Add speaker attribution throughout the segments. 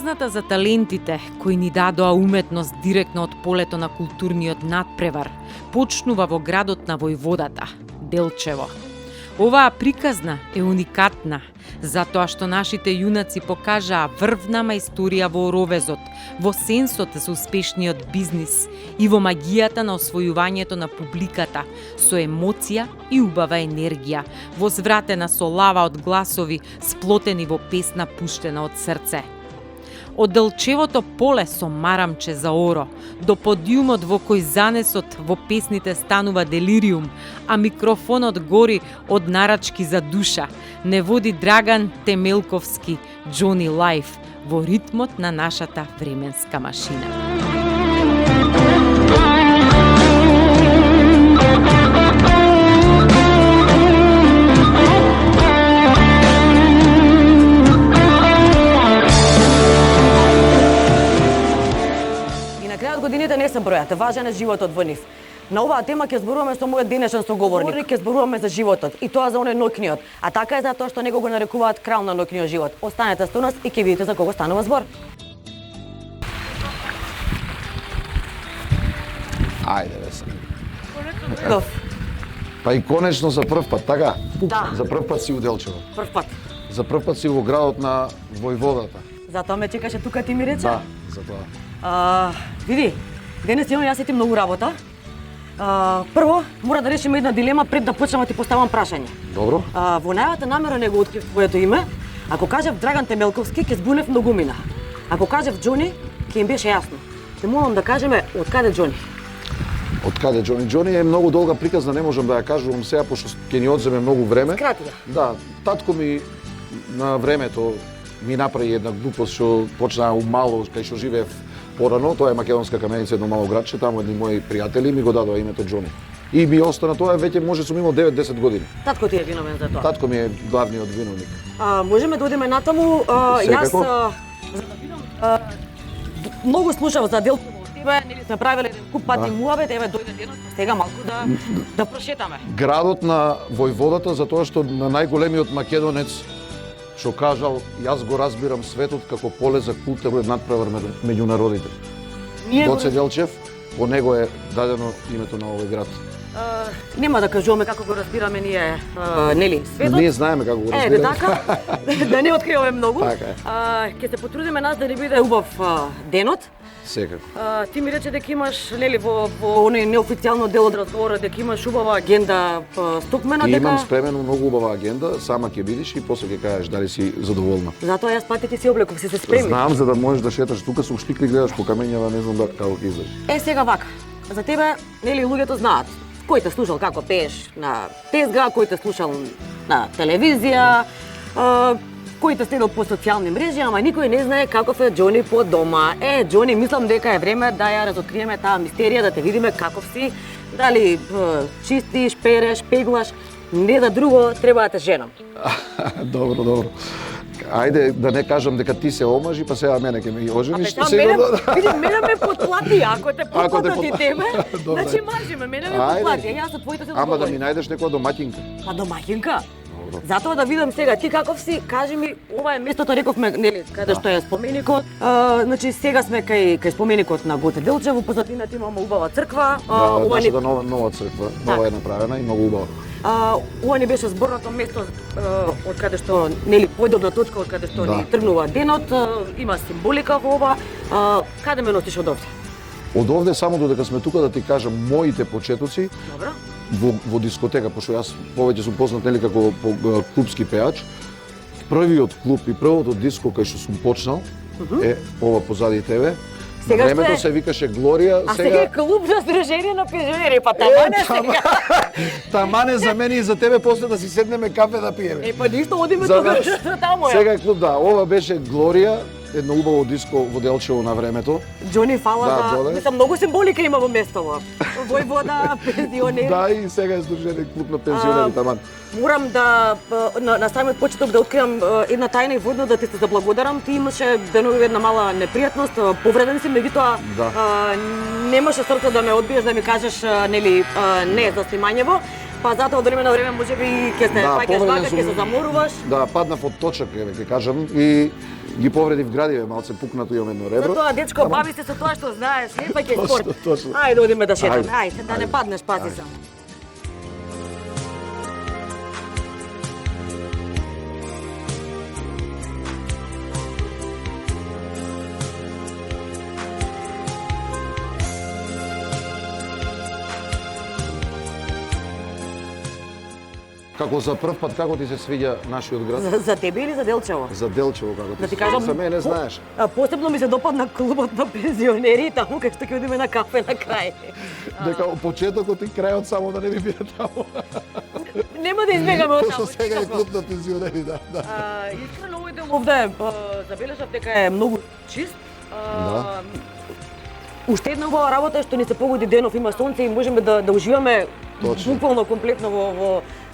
Speaker 1: Казната за талентите кои ни дадоа уметност директно од полето на културниот надпревар почнува во градот на војводата, Делчево. Оваа приказна е уникатна, затоа што нашите јунаци покажаа врвна мајсторија во ровезот, во сенсот за успешниот бизнис и во магијата на освојувањето на публиката, со емоција и убава енергија, возвратена со лава од гласови, сплотени во песна пуштена од срце. Од Делчевото поле со марамче за оро, до подиумот во кој занесот во песните станува делириум, а микрофонот гори од нарачки за душа, не води Драган Темелковски, Джони Лайф, во ритмот на нашата временска машина.
Speaker 2: Годините не се бројат, важен е животот во нив. На оваа тема ќе зборуваме со мојот денешен соговорник. Ќе зборуваме за животот и тоа за оној ноќниот. А така е затоа што него го нарекуваат крал на ноќниот живот. Останете со нас и ќе видите за кого станува збор.
Speaker 3: Ајде бе се.
Speaker 2: Дов.
Speaker 3: Па и конечно за прв пат, така?
Speaker 2: Да.
Speaker 3: За прв пат си у Делчево.
Speaker 2: Прв пат.
Speaker 3: За прв пат си во градот на војводата.
Speaker 2: Затоа ме чекаше тука ти ми рече?
Speaker 3: Да, затоа.
Speaker 2: Види, денес имам јас сети многу работа. Прво, мора да решиме една дилема пред да почнам да ти поставам прашање.
Speaker 3: Добро.
Speaker 2: Во најавата намера не го открив твоето име. Ако кажев Драган Темелковски, ќе збунев многумина. Ако кажев Џони, ќе им беше јасно. Те молам да кажеме од каде Џони?
Speaker 3: Од каде Џони? Џони е многу долга приказна, не можам да ја кажувам сега, пошто ќе ни одземе многу време.
Speaker 2: Скрати ја.
Speaker 3: Да, татко ми на времето ми направи една глупост што почна мало кај што живеев порано, тоа е Македонска Каменица, едно мало градче, таму едни мои пријатели ми го дадоа името Џони. И ми остана тоа, веќе може сум имал 9-10 години.
Speaker 2: Татко ти е виновен за тоа.
Speaker 3: Татко ми е главниот виновник.
Speaker 2: Можеме да одиме натаму. Јас за да видам многу слушав за Делчево од тебе, нели сме правеле еден куп пати муабет, еве дојде денот, сега малку да прошетаме.
Speaker 3: Градот на војводата затоа што на најголемиот македонец што кажал, јас го разбирам светот како поле за културен надпревар меѓу народите. Гоце Делчев, по него е дадено името на овој град.
Speaker 2: Нема да кажуваме како го разбираме ние, нели, светот.
Speaker 3: Ние знаеме како го разбираме.
Speaker 2: Така, да не откриваме многу.
Speaker 3: Така е.
Speaker 2: Ќе се потрудиме нас да ни биде убав денот.
Speaker 3: Секако.
Speaker 2: Ти ми рече дека имаш, нели, во оној неофицијално дел од разговорот дека имаш убава агенда стокмена дека
Speaker 3: Имам спремено многу убава агенда, сама ќе видиш и после ќе кажеш дали си задоволна.
Speaker 2: Затоа јас пати ти си облеков, си се спремиш.
Speaker 3: Знам за да можеш да шеташ тука со штикли, гледаш по камењава, не знам како ќе излезеш.
Speaker 2: Сега вака. За тебе, нели, луѓето знаат кој те слушал како пееш на тезга, кој те слушал на телевизија, кој те следил по социјални мрежи, ама никој не знае каков е Џони по дома. Џони, мислам дека е време да ја разоткриеме таа мистерија, да те видиме каков си, дали чистиш, переш, пеглаш, не да друго, треба да те женам.
Speaker 3: Добро, добро. Ајде да не кажам дека ти се омажи, па сега мене ќе ме ги ожениш.
Speaker 2: Мене ме потплати, ако те потплатат и тебе, значи мажиме, мене ме потплати, јас од твоите се
Speaker 3: Ама да ми најдеш некоја домаќинка.
Speaker 2: Па домаќинка? Затоа да видам сега ти каков си, кажи ми, ова е местото, рековме, нели, каде што е споменикот. Значи сега сме кај споменикот на Гоце Делчево, позадината имаме убава црква.
Speaker 3: Нашата нова црква, нова е направена и многу убава.
Speaker 2: Ова ни беше зборното место од каде што, нели, појдобна точка од каде што ни тргнува денот, има символика во ова. Каде ме носиш од овде?
Speaker 3: Од овде само додека сме тука да ти кажам моите почетоци.
Speaker 2: Добро.
Speaker 3: Во дискотека, пошто јас повеќе сум познат нели како клубски пеач. Првиот клуб и првото диско кај што сум почнал е ова позади тебе. На времето се викаше Глорија,
Speaker 2: а сега е клуб за сдружение на пензионери, па тамане сега.
Speaker 3: Тамане за мене и за тебе после да си седнеме кафе да пиеме.
Speaker 2: Па ништо одиме тука таму.
Speaker 3: Сега е клуб, да, ова беше Глорија, едно убаво диско во Делчево на времето.
Speaker 2: Џони, фала за... Мислам, многу символика има во местово. Војвода, пензионери.
Speaker 3: Да, и сега е сдружение клуб на пензионери, таман.
Speaker 2: Морам да на самиот почеток да откриам една тајна и водно да ти се заблагодарам. Ти имаше денови една мала непријатност, повреден си, меѓутоа немаше срце да ме одбиеш да ми кажеш нели не за снимањево. Па затоа од време на време можеби ќе се паѓаш вака, ќе се заморуваш.
Speaker 3: Да, паднав од точак, ќе кажам, и ги повредив градиве, малце пукнато имам едно ребро.
Speaker 2: Затоа, дечко, бави се со тоа што знаеш, не паќе спорт.
Speaker 3: Точно.
Speaker 2: Ајде, одиме да шетаме.
Speaker 3: Ајде.
Speaker 2: Ајде, да не паднеш, пази
Speaker 3: Ајде.
Speaker 2: само.
Speaker 3: Како за прв пат, како ти се свиѓа нашиот град?
Speaker 2: За тебе или за Делчево?
Speaker 3: За Делчево, како
Speaker 2: Да
Speaker 3: ти
Speaker 2: ти кажам,
Speaker 3: За мене знаеш.
Speaker 2: Посебно ми се допадна клубот на пензионери, таму кај што ќе одиме на кафе на крај.
Speaker 3: Дека почетокот и крајот само да не би биде таму.
Speaker 2: Нема да избегаме од
Speaker 3: Пошто
Speaker 2: таму.
Speaker 3: сега е клуб на пензионери, да.
Speaker 2: Искрено овој дел овде забележав дека е многу чист.
Speaker 3: Да.
Speaker 2: Уште една убава работа е што ни се погоди денов, има сонце и можеме да уживаме
Speaker 3: Точно.
Speaker 2: буквално комплетно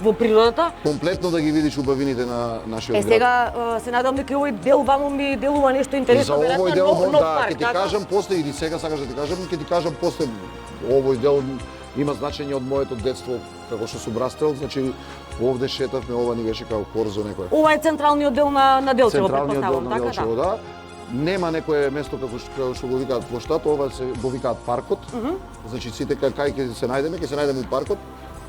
Speaker 2: во природата.
Speaker 3: Комплетно да ги видиш убавините на нашиот град.
Speaker 2: Сега се надам дека овој дел ваму ми делува нешто
Speaker 3: И
Speaker 2: интересно,
Speaker 3: за овој дел,
Speaker 2: нов
Speaker 3: да,
Speaker 2: парк,
Speaker 3: ќе ти
Speaker 2: така?
Speaker 3: кажам после, или сега сакаш да ти кажам, ќе ти кажам после, овој дел има значење од моето детство, како што сум растел, значи овде шетавме, ова ни беше како корзо некој.
Speaker 2: Ова е централниот дел на Делчево,
Speaker 3: Централниот дел
Speaker 2: претпоставувам,
Speaker 3: на
Speaker 2: така
Speaker 3: Делчево,
Speaker 2: да.
Speaker 3: да. Нема некое место како што го викаат плоштад, ова се го викаат паркот. Значи сите кај ќе се најдеме у паркот,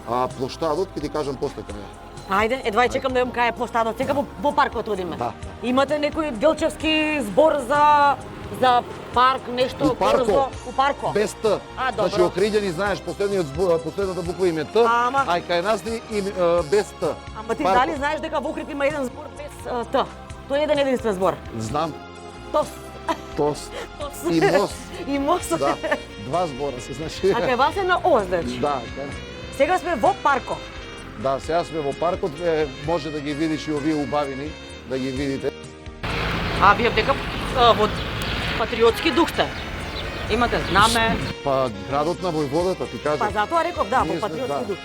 Speaker 3: а плоштадот ќе ти кажам после кај е.
Speaker 2: Ајде, едва и чекам да видам кај е плоштадот. Сега во паркот одиме.
Speaker 3: Да.
Speaker 2: Имате некој делчевски збор за парк, нешто
Speaker 3: У парко.
Speaker 2: корзо? У парко.
Speaker 3: Без Т.
Speaker 2: А, добро.
Speaker 3: Значи Охриѓани знаеш последната буква им е Т,
Speaker 2: Ама.
Speaker 3: а и кај нас ни без Т.
Speaker 2: Ама ти
Speaker 3: Парко.
Speaker 2: дали знаеш дека во Охрид има еден збор без Т? Тоа е еден единствен збор.
Speaker 3: Знам.
Speaker 2: Тос.
Speaker 3: Тос.
Speaker 2: Тос.
Speaker 3: И мост.
Speaker 2: И мост.
Speaker 3: Да. Два збора се значи.
Speaker 2: А кај вас е на Оздеч.
Speaker 3: Да,
Speaker 2: Сега сме во парко.
Speaker 3: да, сега сме во паркот, може да ги видиш и овие убавини, да ги видите.
Speaker 2: А вие дека во патриотски дух сте. Имате знаме.
Speaker 3: Па градот на војводата, ти кажам.
Speaker 2: Па затоа реков, да,
Speaker 3: Ние
Speaker 2: во
Speaker 3: сме,
Speaker 2: патриотски
Speaker 3: да.
Speaker 2: дух.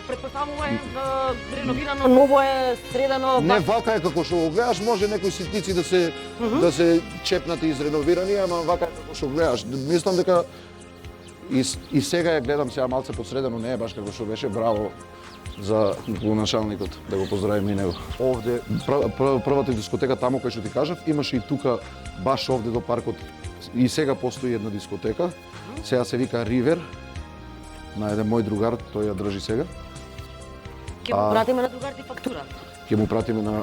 Speaker 2: Претпоставувам е реновирано, ново е средено.
Speaker 3: Не вака е како што го гледаш, може некои ситници да се чепнати изреновирани, ама вака е како што гледаш. Мислам дека и сега ја гледам, сега малце посредено, не е баш како што беше, браво за началникот, да го поздравиме и него. Овде, првата дискотека таму кај што ти кажав, имаше и тука, баш овде до паркот, и сега постои една дискотека, сега се вика Ривер, на еден мој другар, тој ја држи сега.
Speaker 2: Ќе му пратиме на другарите фактура.
Speaker 3: Ќе му пратиме на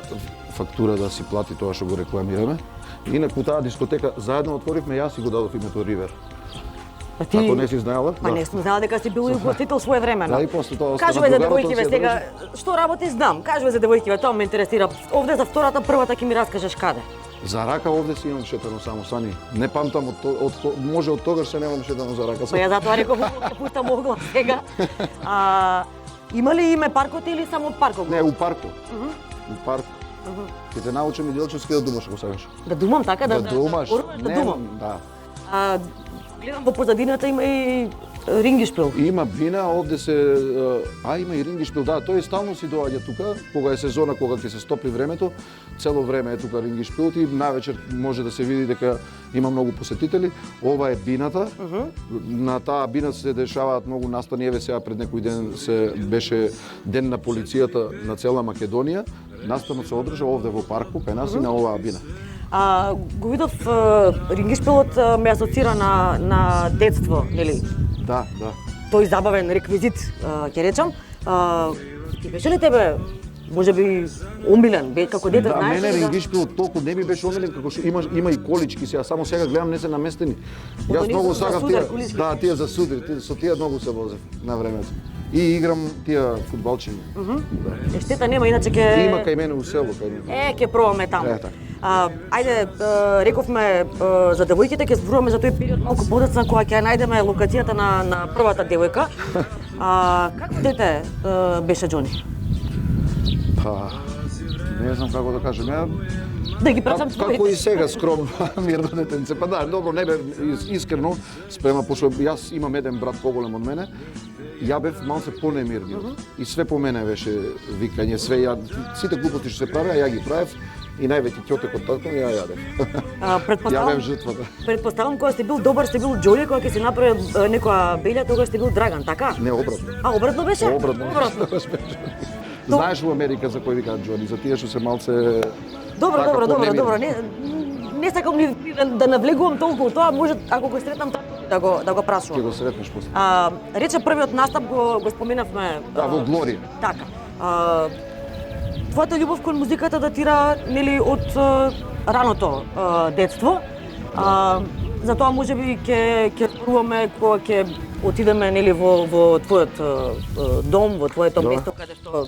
Speaker 3: фактура да си плати тоа што го рекламираме. Инаку таа дискотека заедно отворивме, јас и го дадов името Ривер.
Speaker 2: Па ти...
Speaker 3: Ако не си знаела?
Speaker 2: Па не сум знала дека си бил и угостител своевремено.
Speaker 3: Да, и после тоа остана
Speaker 2: Кажуваме за
Speaker 3: другарот, он
Speaker 2: девојкиве
Speaker 3: си ја
Speaker 2: сега. Што работи знам. Кажуваме за девојкиве, тоа ме интересира. Овде за втората, првата ќе ми раскажеш каде.
Speaker 3: За рака овде си имам шетано само сани. Не памтам може од тогаш се немам шетано за рака.
Speaker 2: Па ја затоа реков ќе пуштам оглас сега. Има ли име паркот или само паркот?
Speaker 3: Не, у парко. У парко. Ќе те научам и делчевски да думаш ако сакаш.
Speaker 2: Да думам така
Speaker 3: Да думаш.
Speaker 2: Да
Speaker 3: Не,
Speaker 2: думам.
Speaker 3: Да.
Speaker 2: Гледам во позадината има и рингишпил.
Speaker 3: Има бина, овде се има и рингишпил, да, тој стално си доаѓа тука, кога е сезона, кога ќе се стопи времето, цело време е тука рингишпилот и навечер може да се види дека има многу посетители. Ова е бината. На таа бина се дешаваат многу настани, еве сега пред некој ден се беше ден на полицијата на цела Македонија. Настанот се одржа овде во парку, кај нас и на оваа бина.
Speaker 2: Го видов рингишпилот ме асоцира на детство, нели?
Speaker 3: Да, да.
Speaker 2: Тој забавен реквизит, ќе речам. Ти беше ли тебе можеби омилен, како дете,
Speaker 3: Да,
Speaker 2: знаеш
Speaker 3: мене
Speaker 2: ли
Speaker 3: рингишпилот толку не ми беше омилен како што има и колички сега, само сега гледам не се наместени. Јас
Speaker 2: не
Speaker 3: многу
Speaker 2: се за
Speaker 3: сакав
Speaker 2: судар
Speaker 3: тие,
Speaker 2: колички.
Speaker 3: да, тие за судри, со тие многу се возев на времето. И играм тие фудбалчини.
Speaker 2: Е, штета нема, иначе ќе...
Speaker 3: Има кај мене у село, кај мене.
Speaker 2: Ќе пробаме таму.
Speaker 3: Така.
Speaker 2: Ајде, рековме за девојките, ќе зборуваме за тој период малку подоцна кога ќе најдеме локацијата на првата девојка. Како дете беше Џони?
Speaker 3: Па, не знам како да кажам, ја
Speaker 2: Да ги прашам
Speaker 3: како и сега скромно, мирно детенце. Па да, добро, не бе искрено спрема, пошто јас имам еден брат поголем од мене. Ја бев малце понемирниот. И све по мене беше викање, све сите глупости што се правеа, ја ги правев. И највеќе ќотекот татко ми ја јадев. Ја бев жртвата.
Speaker 2: Предпоставам кога сте бил добар, сте бил Џони, кога ќе се направи некоја белја, тогаш сте бил Драган, така?
Speaker 3: Не, обратно.
Speaker 2: Обратно беше?
Speaker 3: Обратно. Знаеш во Америка за кој викаат Џони, за тие што се малце
Speaker 2: Добро,
Speaker 3: Така,
Speaker 2: добро, добро,
Speaker 3: понемирно.
Speaker 2: добро. Не сакам ни да навлегувам толку во тоа, може ако го сретнам така да го
Speaker 3: Ќе
Speaker 2: прашувам.
Speaker 3: го сретнеш после.
Speaker 2: Рече првиот настап го споменавме.
Speaker 3: Да, во Глорија.
Speaker 2: Така. Твојата љубов кон музиката датира нели од раното детство. Затоа можеби ќе зборуваме кога ќе отидеме нели во твојот дом, во твоето
Speaker 3: Да.
Speaker 2: место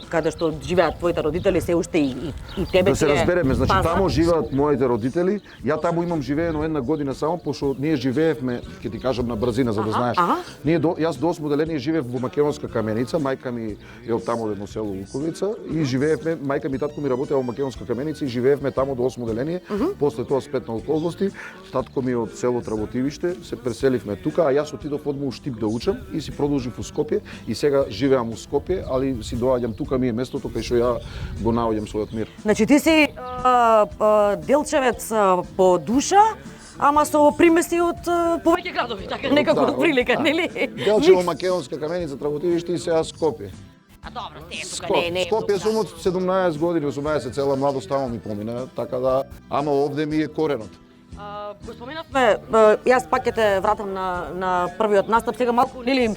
Speaker 2: каде што живеат твоите родители, се уште и тебе.
Speaker 3: Да се
Speaker 2: ти е
Speaker 3: разбереме, значи
Speaker 2: пазар.
Speaker 3: таму живеат моите родители. Ја таму имам живеено една година само, пошто ние живеевме, ќе ти кажам на брзина за да знаеш. Јас до 8 деление живеев во Македонска Каменица, мајка ми е од таму од едно село Луковица и живеевме, мајка ми и татко ми работеа во Македонска Каменица и живеевме таму до 8 деление. После тоа спет на околности, татко ми од село Работивиште, се преселивме тука, а јас отидов одма у Штип да учам и си продолжив у Скопје и сега живеам у Скопје, али си доаѓам тука, ми е местото кај што ја го наоѓам својот мир.
Speaker 2: Значи ти си делчевец по душа, ама со примеси од повеќе градови, така некако
Speaker 3: Да,
Speaker 2: прилика,
Speaker 3: да.
Speaker 2: нели?
Speaker 3: Делчево, Македонска Каменица, Работивиште и сега Скопје.
Speaker 2: А добро, тука не е.
Speaker 3: Скопје сум од 17 години, 18, цела младост таму ми помина, така да, ама овде ми е коренот.
Speaker 2: Го споменавме, јас пак ќе те вратам на првиот настап, сега малку, нели,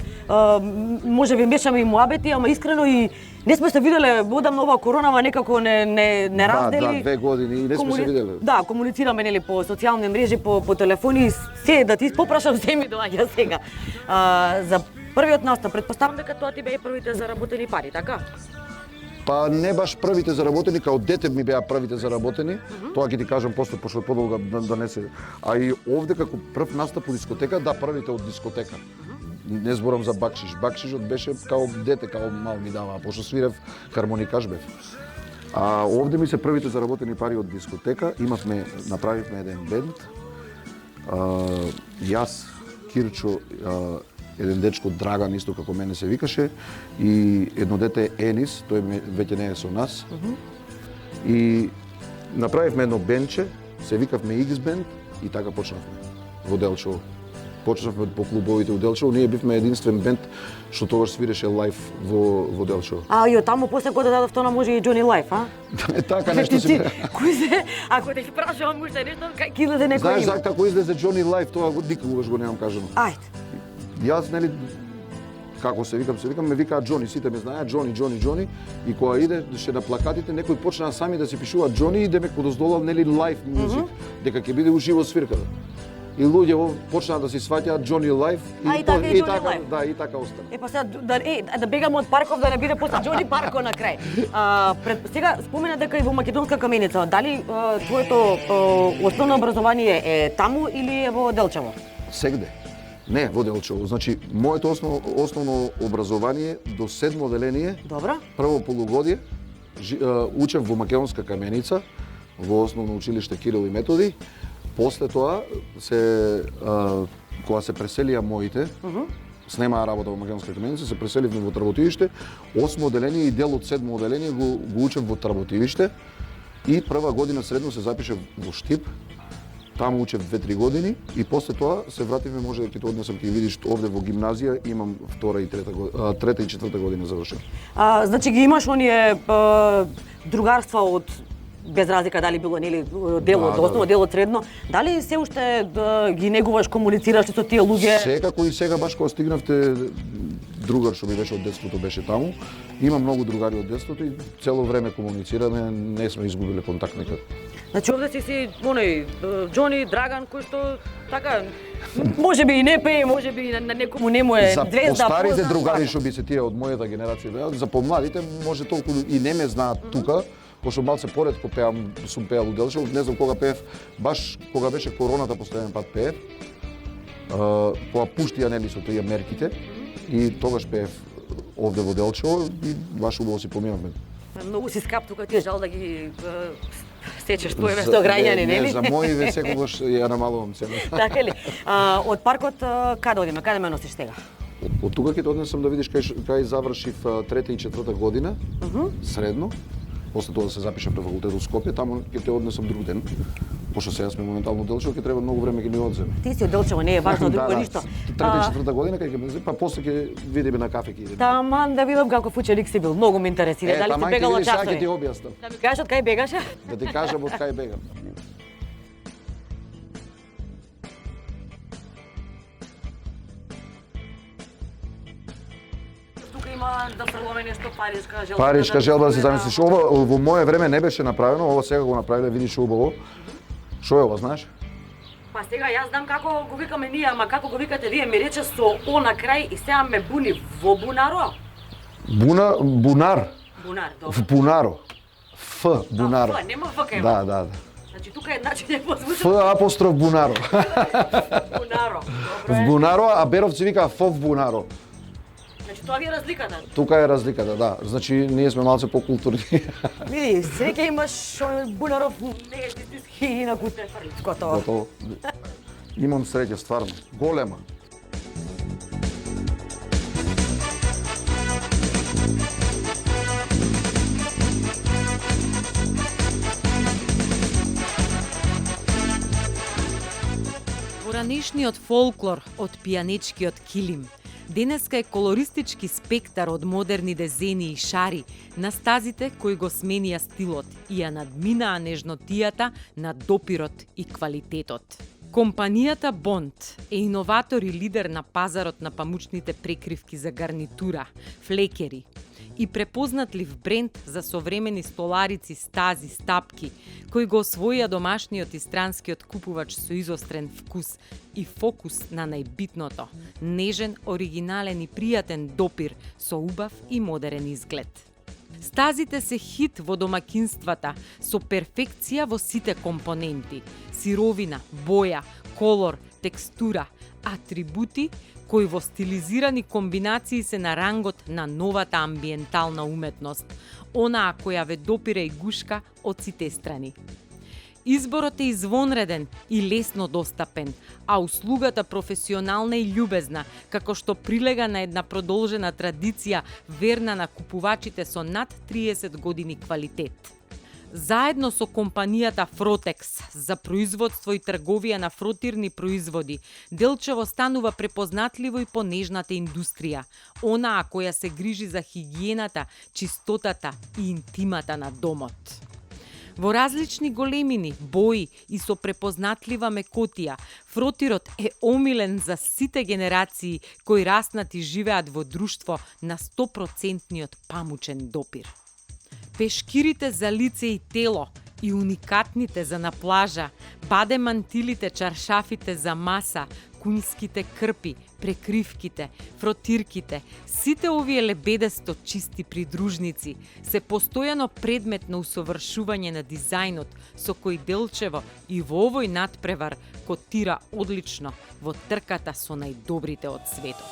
Speaker 2: може би мешаме и муабети, ама искрено и не сме се виделе одамна оваа коронава некако не раздели.
Speaker 3: Да, 2 години и не сме се виделе.
Speaker 2: Да, комуницираме нели по социјални мрежи, по телефони, се да ти попрашам се ми доаѓа сега. За првиот настап, претпоставам дека тоа ти беа и првите заработени пари, така?
Speaker 3: Па не баш првите заработени, као дете ми беа првите заработени. Тоа ќе ти кажам после, пошто подолга да не се. А и овде како прв настап во дискотека, да, првите од дискотека. Не зборам за бакшиш. Бакшишот беше као дете, као мал ми дава, пошто свирев хармоникаш бев. А овде ми се првите заработени пари од дискотека. Направивме еден бенд. Јас, Кирчо, еден дечко Драган, исто како мене се викаше, и едно дете Енис, тој веќе не е со нас. И направивме едно бендче, се викавме X-Band и така почнавме во Делчево. Почнавме по клубовите во Делчево, ние бивме единствен бенд што тогаш свиреше лајв во Делчево.
Speaker 2: И од таму после кога дадов тоа може и Джони Лайф, а?
Speaker 3: Така нешто си.
Speaker 2: Кој се, ако те прашувам уште нешто, ќе излезе некој
Speaker 3: Знаеш
Speaker 2: име?
Speaker 3: за како излезе Джони Лайф, тоа никогаш го немам кажано.
Speaker 2: Ајде.
Speaker 3: Јас, нели, како се викам, ме викаат Џони, сите ме знаеат, Џони, и кога идеше на плакатите, некои почнаа сами да се пишуваат Џони и да ме подоздолал, нели, лайф музик, дека ќе биде уживо свирката. И луѓе почнаа да се сваќаат Џони Лайф
Speaker 2: И така и Џони Лайф.
Speaker 3: Да, и така остана.
Speaker 2: Па сега да бегаме од Парков да не биде после Џони Парко на крај. Сега спомена дека и во Македонска Каменица, дали твоето основно образование е таму или е во Делчево?
Speaker 3: Сегде. Не, во Делчево. Значи, моето основно образование до 7 оделение.
Speaker 2: Добро.
Speaker 3: Прво полугодие учев во Македонска Каменица, во основно училиште Кирил и Методи. После тоа кога се преселија моите, снемаа работа во Македонска Каменица, се преселивме во Работивиште. 8 оделение и дел од 7 оделение го учев во Работивиште. И прва година средно се запишев во Штип. Таму учев 2-3 години и после тоа се вративме, може да ќе те однесам ќе видиш овде во гимназија, имам трета и четврта година завршен.
Speaker 2: Значи ги имаш оние другарства од без разлика дали било нели дел од основно, дел од средно, дали се уште ги негуваш, комуницираш со тие луѓе?
Speaker 3: Секако и сега баш кога стигнавте другар што ми беше од детството беше таму. Има многу другари од детството и цело време комуницираме, не сме изгубиле контакт никад.
Speaker 2: Значи овде си оној Џони Драган кој што така можеби и не пее, можеби и на некому не му е звезда.
Speaker 3: За постарите другари што би се тие од мојата генерација, за помладите може толку и не ме знаат тука, пошто малце поретко пеам, сум пеал у Делчево, не знам кога пеев, баш кога беше короната последен пат пеев. Кога пуштија нели со тие мерките и тогаш пеев овде во Делчево и баш убаво си поминавме.
Speaker 2: Многу си скап тука, ти е жал да ги сечеш твое место граѓани, нели?
Speaker 3: Не, за мои секогаш ја намалувам цена.
Speaker 2: Така ли? Од паркот каде одиме? Каде ме носиш сега?
Speaker 3: Од тука ќе те однесам да видиш кај завршив трета и четврта година, средно. После тоа да се запишам на факултет во Скопје, таму ќе те однесам друг ден. Пошто сега сме моментално Делчево, ќе треба многу време ќе ми одземе.
Speaker 2: Ти си од Делчево, не е важно друго ништо.
Speaker 3: Трета и четврта година кај ќе ме па после ќе видиме на кафе ќе идеме.
Speaker 2: Таман да видам како ученик си бил, многу ме интересира. Дали си бегал од
Speaker 3: Сега ќе ти
Speaker 2: часови?
Speaker 3: објаснам.
Speaker 2: Да ми кажеш од кај бегаше?
Speaker 3: Да ти кажам од кај бегам.
Speaker 2: Тука има да фрламе нешто Паришка желба.
Speaker 3: Паришка желба да се замислиш. Ова во мое време не беше направено, ова сега го направиле, видиш убаво. Шо е ова, знаеш?
Speaker 2: Па сега јас знам како го викаме ние, ама како го викате вие, ми рече со О на крај и сега ме буни во Бунаро.
Speaker 3: Бунар.
Speaker 2: Бунар,
Speaker 3: В
Speaker 2: добро.
Speaker 3: Бунаро. Ф, Бунаро.
Speaker 2: Ф, нема Ф кај
Speaker 3: Да, да, да.
Speaker 2: Значи тука едначе не
Speaker 3: Ф
Speaker 2: позвучува
Speaker 3: апостроф Бунаро.
Speaker 2: Бунаро. Добро
Speaker 3: В
Speaker 2: е.
Speaker 3: Бунаро, а Беровци вика Ф в Бунаро.
Speaker 2: Значи тоа ви е разликата.
Speaker 3: Тука е разликата, да. Значи ние сме малце покултурни.
Speaker 2: Види, среќа имаш Бунаров, не е стиски и на куте фрлицкото.
Speaker 3: Готово. Имам среќа стварно, голема.
Speaker 1: Во ранешниот фолклор од пијанечкиот килим, денеска е колористички спектар од модерни дезени и шари на стазите кои го сменија стилот и ја надминаа нежнотијата на допирот и квалитетот. Компанијата Бонд е иноватор и лидер на пазарот на памучните прекривки за гарнитура, флекери и препознатлив бренд за современи столарици, стази, стапки, кои го освоија домашниот и странскиот купувач со изострен вкус и фокус на најбитното, нежен, оригинален и пријатен допир со убав и модерен изглед. Стазите се хит во домакинствата со перфекција во сите компоненти, сировина, боја, колор, текстура, атрибути кои во стилизирани комбинации се на рангот на новата амбиентална уметност, онаа која ве допира и гушка од сите страни. Изборот е извонреден и лесно достапен, а услугата професионална и љубезна, како што прилега на една продолжена традиција верна на купувачите со над 30 години квалитет. Заедно со компанијата Фротекс за производство и трговија на фротирни производи, Делчево станува препознатливо и по нежната индустрија, онаа која се грижи за хигиената, чистотата и интимата на домот. Во различни големини, бои и со препознатлива мекотија, фротирот е омилен за сите генерации кои раснат и живеат во друштво на 100% памучен допир. Пешкирите за лице и тело и уникатните за на плажа, баде мантилите, чаршафите за маса, кунските крпи, прекривките, фротирките, сите овие лебедесто чисти придружници се постојано предмет на усовршување на дизајнот со кој Делчево и во овој надпревар котира одлично во трката со најдобрите од светот.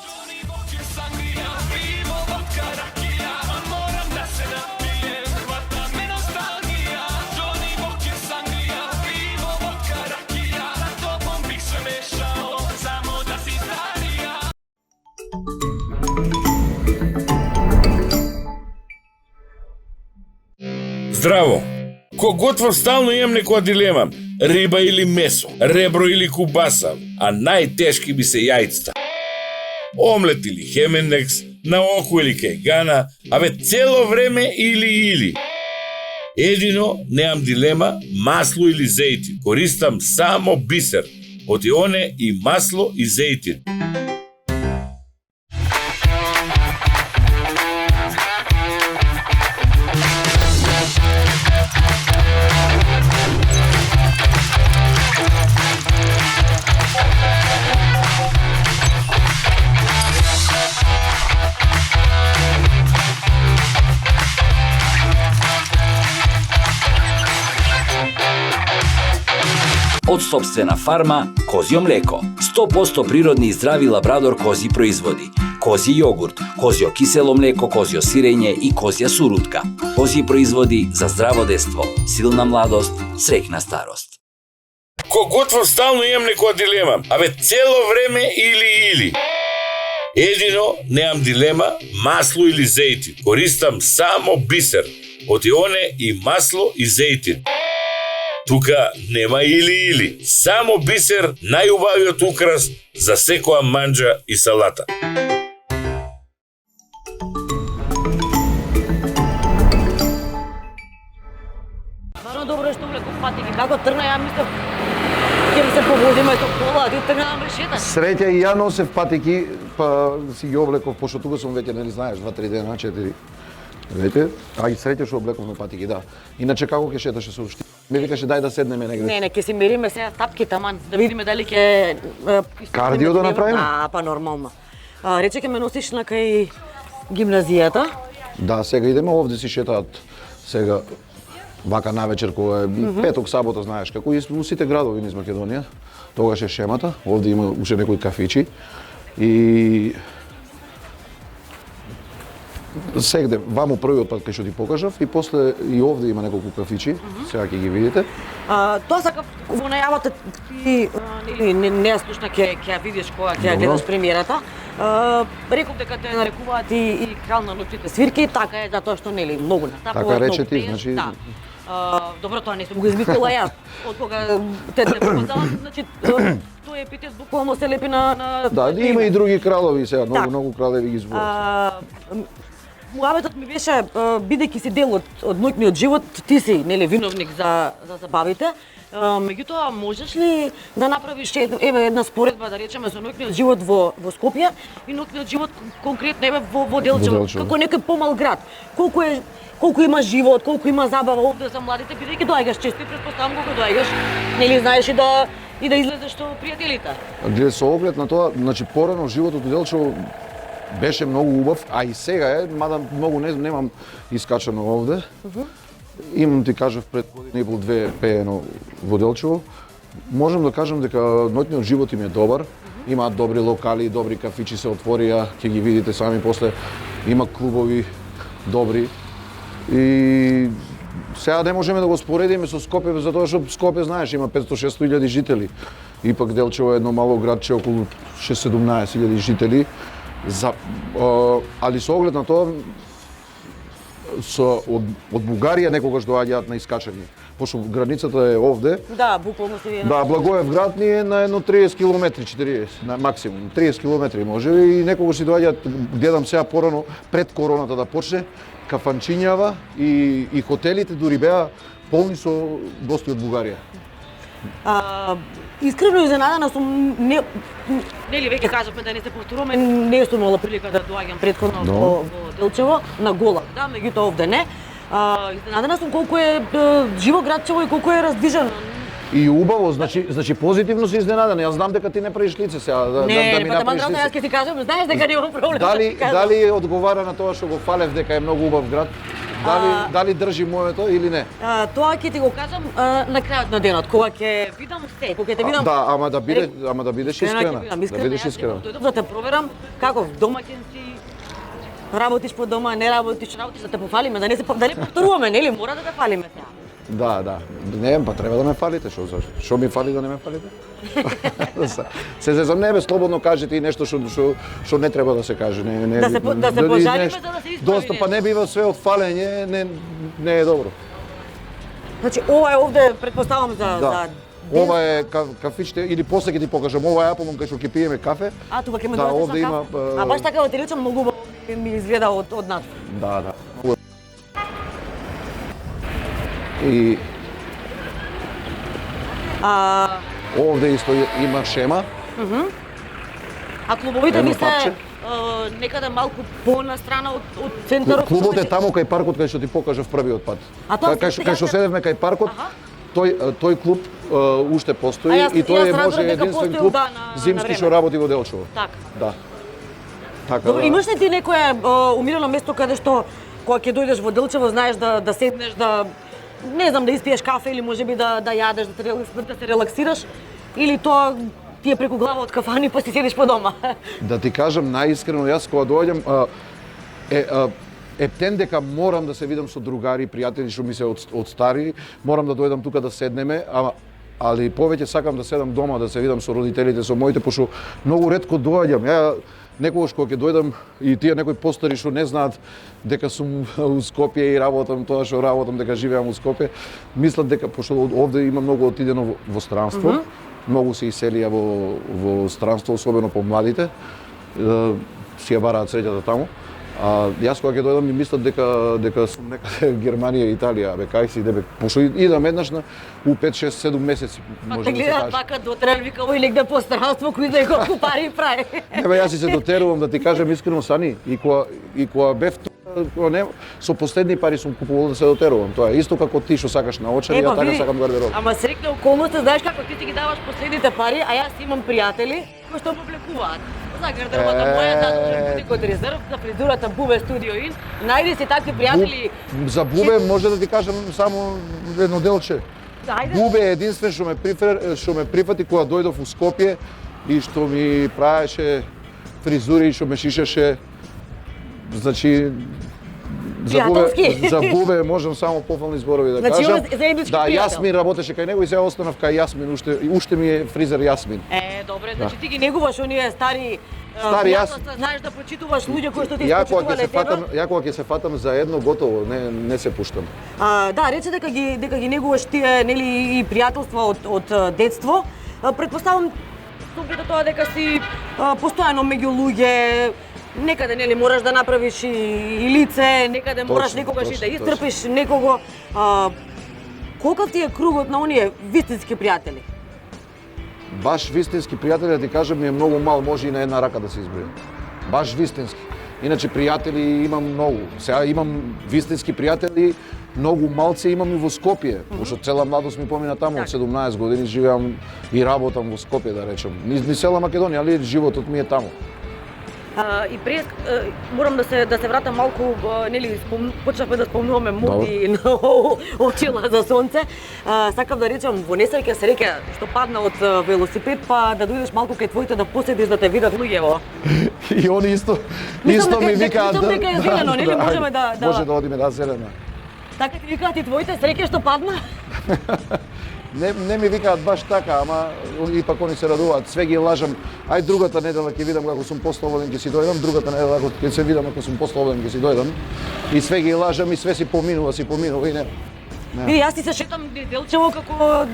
Speaker 4: Здраво! Ко готвам стално имам некоја дилема. Риба или месо, ребро или кубаса, а најтешки би се јајцата. Омлет или хемендекс, на око или кајгана, абе цело време или. Едино неам дилема, масло или зејтин. Користам само бисер. Од ионе и масло и зејтин.
Speaker 5: Од сопствена фарма Козјо млеко. 100% природни и здрави лабрадор кози производи. Кози јогурт, козјо кисело млеко, козјо сирење и козја сурутка. Кози производи за здраво детство, силна младост, среќна старост.
Speaker 4: Ко готвам стално имам некоја дилема. Абе цело време или. Едино неам дилема, масло или зејтин. Користам само бисер. Од ионе и масло и зејтин. Тука нема или. Само бисер, најубавиот украс за секоја манџа и салата.
Speaker 2: Баро добро што влеков патики, како тргна, ја мислев ќе ми се повозиме со кола, ти тргна да ме шеташ.
Speaker 3: Среќа и ја носев патики, па си ги облеков, пошто тука сум веќе, нели знаеш, 2-3 дена, 4. Веќе, а и среќа што облековме патики, да. Иначе како ќе шеташе со ушти? Ме викаше дај да седнеме негде.
Speaker 2: Не, ќе си мериме сега тапките, аман, да видиме дали ќе
Speaker 3: Кардио да направиме?
Speaker 2: Па нормално. Рече ќе ме носиш на кај гимназијата.
Speaker 3: Да, сега идеме овде си шетаат сега вака навечер кога е петок, сабота, знаеш како и во сите градови низ Македонија. Тогаш е шемата, овде има уште некои кафичи и сегде ваму првиот пат кај што ти покажав и после и овде има неколку кафичи, сега ќе ги видите.
Speaker 2: Тоа сакав во најавата ти не ја слушна ќе ја видиш кога ќе ја гледаш премиерата. Реков дека те нарекуваат и крал на ноќните свирки, така е затоа што нели многу натапува.
Speaker 3: Така рече ти, значи
Speaker 2: да. Добро, тоа не сум го измислила јас. Од кога те показала, значи тој епитет буквално се лепи на
Speaker 3: Да, има и други кралови сега, многу кралеви ги зборат.
Speaker 2: Муабетот ми беше, бидејќи си дел од ноќниот живот, ти си нели виновник за забавите. Меѓутоа, можеш ли да направиш една споредба, да речеме, за ноќниот живот во Скопје и ноќниот живот конкретно во Делчево, како некој помал град? Колку има живот, колку има забава овде за младите, бидејќи доаѓаш често и претпоставам кога доаѓаш, нели знаеш и да излезеш со пријателите.
Speaker 3: Гледа, со оглед на тоа, значи порано животот во Делчево беше многу убав, а и сега е, мада многу немам искачано овде. Имам, ти кажав, пред година и пол две пеено во Делчево. Можам да кажам дека ноќниот живот им е добар. Имаат добри локали, добри кафичи се отворија, ќе ги видите сами после. Има клубови добри. И сега не можеме да го споредиме со Скопје, затоа што Скопје, знаеш, има 500-600 илјади жители. Ипак Делчево е едно мало градче, околу 6-17 илјади жители. Али со оглед на тоа, од Бугарија некогаш доаѓаат на искачање. Пошто границата е овде.
Speaker 2: Да, буквално се вие.
Speaker 3: Да, Благоевград ни е на едно 30 километри, 40 на максимум, 30 километри може и некогаш си доаѓаат, гледам сега порано пред короната да почне, кафанчињава и хотелите дури беа полни со гости од Бугарија.
Speaker 2: Искрено изненадана сум, нели веќе кажавме да не се повторуваме, не сум имала прилика да доаѓам претходно во Делчево на Голак, да, меѓутоа овде не. Изненадана сум колку е живо градчево и колку е раздвижено.
Speaker 3: И убаво, значи позитивно си изненадана. Јас знам дека ти не правиш лице сега, да ми направиш лице.
Speaker 2: Јас ќе ти кажам, знаеш дека нема проблем.
Speaker 3: Дали одговара на тоа што го фалев дека е многу убав град? Дали држи моето или не?
Speaker 2: Тоа ќе ти го кажам на крајот на денот, кога ќе видам се, кога ќе те видам.
Speaker 3: Да, ама да бидеш искрена.
Speaker 2: Да бидеш искрена. Дојдов да те проверам каков домаќин си. Работиш по дома, не работиш да те пофалиме, да не повторуваме, нели? Мора да те фалиме сега.
Speaker 3: Да. Не, па треба да ме фалите, што ми фали да не ме фалите? Се зезам, не бе, слободно кажете и нешто што не треба да се каже.
Speaker 2: Да се пожалиме за да се исправи.
Speaker 3: Доста, па не бива све од фалење, не е добро.
Speaker 2: Значи, ова е овде, предпоставам за
Speaker 3: ова е кафичте, или после ќе ти покажам, ова е Аполон кај што ќе пиеме кафе.
Speaker 2: Тука ќе ме
Speaker 3: да,
Speaker 2: доведеш на кафе? Баш така во телевизија многу убаво ми изгледа од нас.
Speaker 3: Да. И овде исто има шема.
Speaker 2: А клубовите ви се некаде малку понастрана од центарот.
Speaker 3: Клубот е таму кај паркот кај што ти покажав првиот пат. Кај што седевме кај паркот, тој клуб уште постои и тој може единствен клуб зимски што работи во Делчево.
Speaker 2: Така.
Speaker 3: Да. Така.
Speaker 2: Добро, имаш ли ти некое умирено место каде што кога ќе дојдеш во Делчево знаеш да седнеш, да не знам, да испиеш кафе или можеби да јадеш, да се релаксираш, или тоа ти е преку глава од кафани па си седиш по дома?
Speaker 3: Да ти кажам најискрено, јас кога доаѓам ептен дека морам да се видам со другари, пријатели што ми се од стари, морам да дојдам тука да седнеме, али повеќе сакам да седам дома, да се видам со родителите, со моите, пошто многу ретко доаѓам. некогаш кога ќе дојдам и тие некои постари што не знаат дека сум у Скопје и работам тоа што работам, дека живеам у Скопје, мислат дека пошто овде има многу отидено во странство, многу се иселија во странство, особено помладите, си ја бараат среќата таму. А јас кога ќе дојдам ми мислат дека сум некаде Германија, Италија, бе кај си, бе, пошто идам еднаш на у 5, 6, 7 месеци,
Speaker 2: Па
Speaker 3: може
Speaker 2: те
Speaker 3: да се
Speaker 2: гледат
Speaker 3: каже.
Speaker 2: така дотрел, вика овој негде по странство, кој знае колку пари прави.
Speaker 3: Не бе, јас и се дотерувам да ти кажам искрено, Сани, и кога бев кога не, со последни пари сум купувал да се дотерувам. Тоа е исто како ти што сакаш на очари, ја така сакам гардероб.
Speaker 2: Ама срекна околноста, знаеш како ти ги даваш последните пари, а јас имам пријатели кои што облекуваат. За гардеробата моја задолжен бутик од резерв, за фризурата Бубе Студио Ин. Најди си такви пријатели.
Speaker 3: За Бубе може да ти кажам само едно делче.
Speaker 2: Ајде.
Speaker 3: Бубе е единствен што ме прифати кога дојдов у Скопје и што ми правеше фризури и што ме шишеше. Значи
Speaker 2: Пријателски.
Speaker 3: за Бубе можам само пофални зборови да
Speaker 2: Значи,
Speaker 3: кажам.
Speaker 2: он е заеднички
Speaker 3: Да,
Speaker 2: пријател.
Speaker 3: Јасмин работеше кај него и сега останав кај Јасмин, уште ми е фризер Јасмин.
Speaker 2: Добре, значи ти ги негуваш оние стари
Speaker 3: Стари, јас-
Speaker 2: пријателства, знаеш да почитуваш луѓе кои што ти
Speaker 3: Ја кога
Speaker 2: почитувале тебе.
Speaker 3: ја кога ќе се фатам за едно готово, не се пуштам.
Speaker 2: Да, рече дека ги негуваш тие нели и пријателства од детство. Претпоставам со тоа дека си постојано меѓу луѓе, некаде нели мораш да направиш и лице, некаде мораш
Speaker 3: Точно,
Speaker 2: некогаш и да
Speaker 3: точно,
Speaker 2: истрпиш некого. Колкав ти е кругот на оние вистински пријатели?
Speaker 3: Баш вистински пријатели, да ти кажам, ми е многу мал, може и на една рака да се изброи. Баш вистински. Иначе пријатели имам многу. Сега имам вистински пријатели, многу малци имам и во Скопје, пошто цела младост ми помина таму, од 17 години живеам и работам во Скопје, да речем. Ни цела Македонија, али животот ми е таму.
Speaker 2: И пред морам да се вратам малку, нели почнавме да спомнуваме моди на очила за сонце. Сакам да речам во несреќа среќа што падна од велосипед, па да дојдеш малку кај твоите да поседиш да те видат луѓево.
Speaker 3: И они исто
Speaker 2: Мислам
Speaker 3: ми
Speaker 2: дека-
Speaker 3: викаат
Speaker 2: мислам дека е зелено, нели? Можеме да-
Speaker 3: Може да одиме да зелена.
Speaker 2: Така ти викаат и твоите среќа што падна?
Speaker 3: Не ми викаат баш така, ама ипак они се радуваат. Све ги лажам. Ај другата недела ќе видам како сум послободен ќе си дојдам, другата недела ќе се видам ако сум послободен ќе си дојдам. И све ги лажам и све си поминува и не.
Speaker 2: Види, јас ти се шетам Делчево како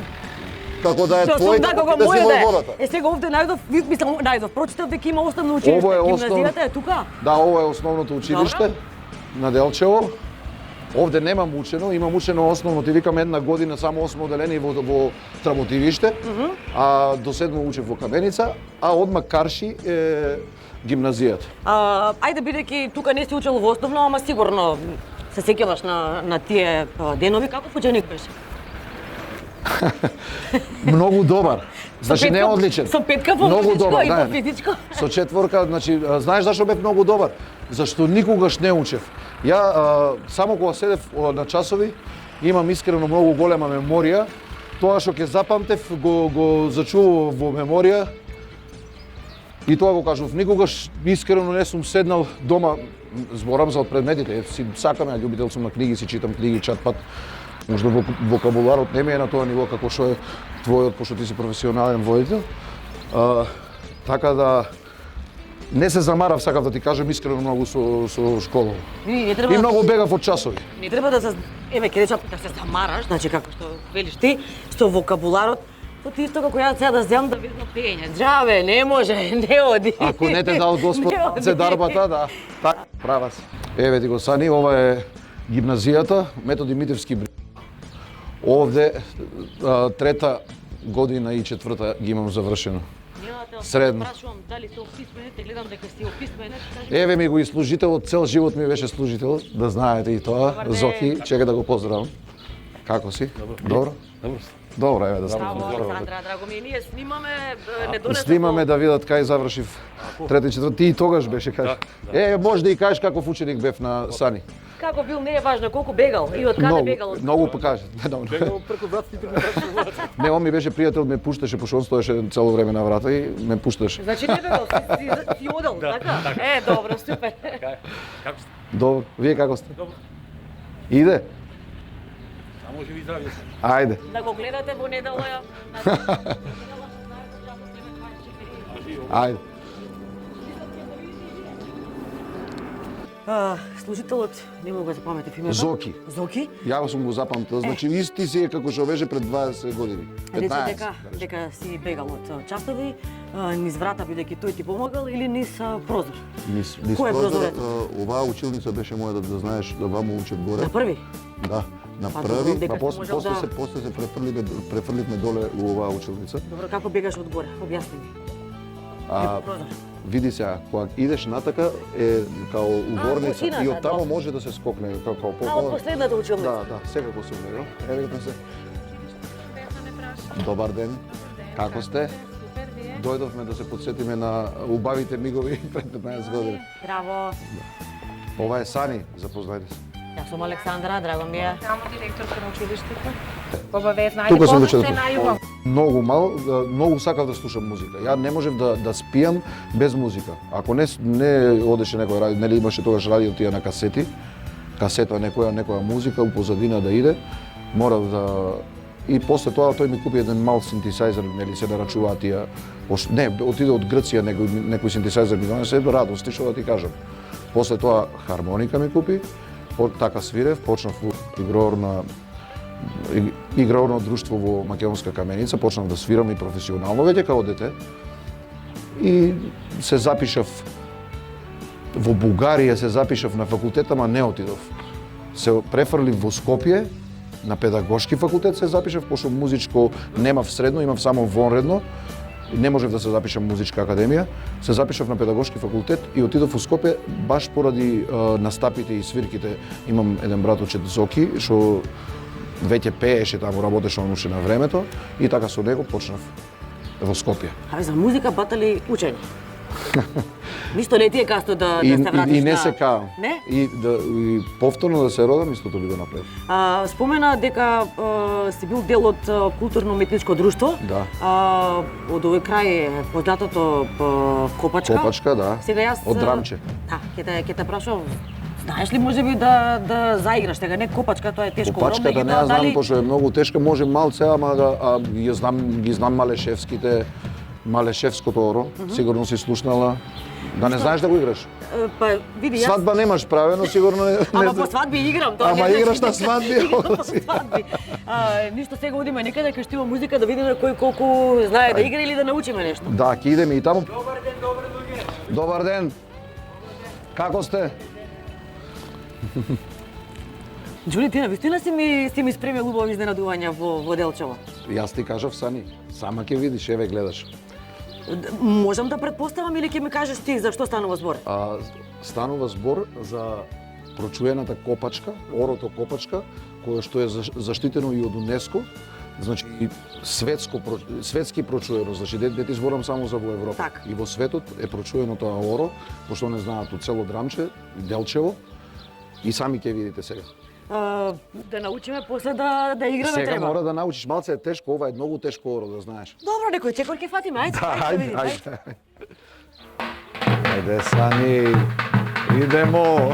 Speaker 3: Како да е
Speaker 2: што сум
Speaker 3: твој,
Speaker 2: да како
Speaker 3: да си
Speaker 2: моје
Speaker 3: во
Speaker 2: да е.
Speaker 3: водата.
Speaker 2: Сега овде најдов, прочитав дека има основно
Speaker 3: Ово
Speaker 2: училиште,
Speaker 3: е
Speaker 2: гимназијата е тука.
Speaker 3: Да, ово е основното училиште на Делчево. Овде немам учено, имам учено основно, ти викам една година само осмо оделение во Трамотивиште, а до седмо учев во Каменица, а одма Карши е гимназијата.
Speaker 2: Ајде бидејќи тука не си учел во основно, ама сигурно се сеќаваш на тие денови, каков ученик беше?
Speaker 3: Многу добар. Значи не одличен.
Speaker 2: Со петка по
Speaker 3: Многу
Speaker 2: физичко
Speaker 3: добар,
Speaker 2: и
Speaker 3: да.
Speaker 2: по физичко.
Speaker 3: Со четворка, значи знаеш зашто бев многу добар? Зашто никогаш не учев. Ја само кога седев на часови, имам искрено многу голема меморија. Тоа што ќе запамтев го зачував во меморија. И тоа го кажував, никогаш искрено не сум седнал дома, зборам за од предметите, си сакам, ја љубител сум на книги, си читам книги чат-пат. Можда вокабуларот не ми е на тоа ниво како што е твојот, пошто ти си професионален водител. Така да не се замарав, сакав да ти кажам искрено многу со школа.
Speaker 2: Не
Speaker 3: И
Speaker 2: треба
Speaker 3: многу бегав од часови.
Speaker 2: не треба да се еве ќе речам да се замараш, значи како што велиш ти, со вокабуларот. Тоа ти исто како ја сега да земам да видам пење. Џаве, не може, не оди.
Speaker 3: Ако не те дал Господ
Speaker 2: Не оди.
Speaker 3: се дарбата, да. Така, права си. Еве ти го Сани, ова е гимназијата, Методи Митевски. Овде трета година и четврта ги имам завршено. Средно.
Speaker 2: Прашувам дали се описменете, гледам дека си описменет.
Speaker 3: Еве ми го и служителот, цел живот ми беше служител, да знаете и тоа.
Speaker 2: Добар ден.
Speaker 3: Зоки, чека да го поздравам. Како си? Добро? Добро, еве да сме.
Speaker 2: Браво, Александра, драго ми, ние снимаме, не донесов.
Speaker 3: Снимаме да видат кај завршив трети и четврти. Ти и тогаш беше, кажеш. Може да и кажеш каков ученик бев на Сани.
Speaker 2: Како бил, не е важно, колку бегал и од каде бегал.
Speaker 3: Многу покаже. Бегал преку вратите не, он ми беше пријател, ме пушташе, пошто он стоеше цело време на врата и ме пушташе.
Speaker 2: Значи не бегал, си одел, така? Добро, супер.
Speaker 6: Како сте?
Speaker 3: Добро, вие како сте?
Speaker 6: Добро.
Speaker 3: Иде?
Speaker 6: Само живи и здрави.
Speaker 3: Ајде.
Speaker 2: Да го гледате во недела.
Speaker 3: Ајде.
Speaker 2: Служителот не мога да запаметив името.
Speaker 3: Зоки.
Speaker 2: Зоки?
Speaker 3: Ја сум го запамтил, значи исти си е како што беше пред 20 години.
Speaker 2: Рече
Speaker 3: 15.
Speaker 2: дека си бегал од частови, низ врата бидејќи тој ти помагал или низ прозор?
Speaker 3: Низ
Speaker 2: Кој е
Speaker 3: прозор,
Speaker 2: прозорот?
Speaker 3: оваа училница беше моја да знаеш да ваму учат горе.
Speaker 2: На први?
Speaker 3: Да, на
Speaker 2: Па,
Speaker 3: први,
Speaker 2: добро, дека
Speaker 3: па после,
Speaker 2: можел да-
Speaker 3: после се префрливме доле у оваа училница.
Speaker 2: Добро, како бегаш од горе? Објасни ми.
Speaker 3: А
Speaker 2: Прозор.
Speaker 3: види сега, кога идеш натака е као уворница
Speaker 2: кухината,
Speaker 3: и од таму
Speaker 2: добро.
Speaker 3: може да се скокне како
Speaker 2: А од последната училница?
Speaker 3: Да, секако сум него. Еве го се. Добар ден. Како сте? Дојдовме да се подсетиме на убавите мигови пред 15 години.
Speaker 2: Браво.
Speaker 3: Ова е Сани, запознајте се.
Speaker 2: Јас сум Александра, драго ми е.
Speaker 7: Само директорка на училиштето. Обавезна,
Speaker 3: Тука сум
Speaker 7: се
Speaker 3: дочекал.
Speaker 7: најубав.
Speaker 3: Многу многу сакав да слушам музика. Ја не можев да спијам без музика. Ако не одеше некој радио, нели имаше тогаш радио тие на касети, касета некоја музика у позадина да иде, морав да и после тоа тој ми купи еден мал синтесајзер, нели се нарачуваат тие. Не, отиде од Грција некој синтесајзер ми донесе, радости што да ти кажам. После тоа хармоника ми купи, така свирев, почнав играорно друштво во Македонска каменица, почнав да свирам и професионално веќе као дете. И се запишав во Бугарија, се запишав на факултет, ама не отидов. Се префрлив во Скопје, на педагошки факултет се запишав, пошто музичко немав средно, имав само вонредно. Не можев да се запишам музичка академија, се запишав на педагошки факултет и отидов во Скопје баш поради настапите и свирките. Имам еден браточет Зоки, што веќе пееше таму, работеше он уште на времето и така со него почнав во Скопје.
Speaker 2: Абе, за музика батали учење. Ништо не ти е касно да се вратиш
Speaker 3: И не
Speaker 2: на-
Speaker 3: се каам.
Speaker 2: Не?
Speaker 3: И повторно да се родам, истото би го направив.
Speaker 2: Спомена дека си бил дел од културно-уметничко друштво.
Speaker 3: Да.
Speaker 2: Од овој крај е познатото Копачка.
Speaker 3: Копачка, да.
Speaker 2: Сега јас
Speaker 3: Од Драмче.
Speaker 2: Да, ќе те прашувам. Знаеш ли можеби да заиграш тега не Копачка, тоа е тешко.
Speaker 3: Копачка да не ја знам, пошто е многу тешка, може малце, ама ги знам Малешевското оро, сигурно си слушнала. Да не знаеш да го играш?
Speaker 2: Па види јас.
Speaker 3: Свадба немаш правено, сигурно не.
Speaker 2: Ама по свадби играм, тоа
Speaker 3: Ама
Speaker 2: не
Speaker 3: играш
Speaker 2: значи
Speaker 3: на
Speaker 2: дека-
Speaker 3: свадби,
Speaker 2: Играм по
Speaker 3: оси.
Speaker 2: свадби. Ништо сега одиме некаде кај што има музика да видиме кој колку знае да игра или да научиме нешто.
Speaker 3: Да, ќе идеме и таму. Добар ден. Како сте?
Speaker 2: Џули, ти навистина си ми спремил убави изненадувања во Делчево.
Speaker 3: Јас ти кажав Сани, сама ќе видиш, еве гледаш.
Speaker 2: Можам да претпоставам или ќе ми кажеш ти за што станува збор?
Speaker 3: Станува збор за прочуената Копачка, орото Копачка, кое што е заштитено и од УНЕСКО. Значи и светски прочуено, значи не ти зборам само за во Европа.
Speaker 2: Така.
Speaker 3: И во светот е прочуено тоа оро, пошто не знаат од цело Драмче, Делчево. И сами ќе видите сега.
Speaker 2: Да научиме после да играме
Speaker 3: Сега
Speaker 2: треба.
Speaker 3: мора да научиш, малце е тешко, ова е многу тешко оро, да знаеш.
Speaker 2: Добро, некој чекор ќе фатиме, ајде.
Speaker 3: Ајде,
Speaker 2: ајде.
Speaker 3: ајде. Ајде, Сани, идемо.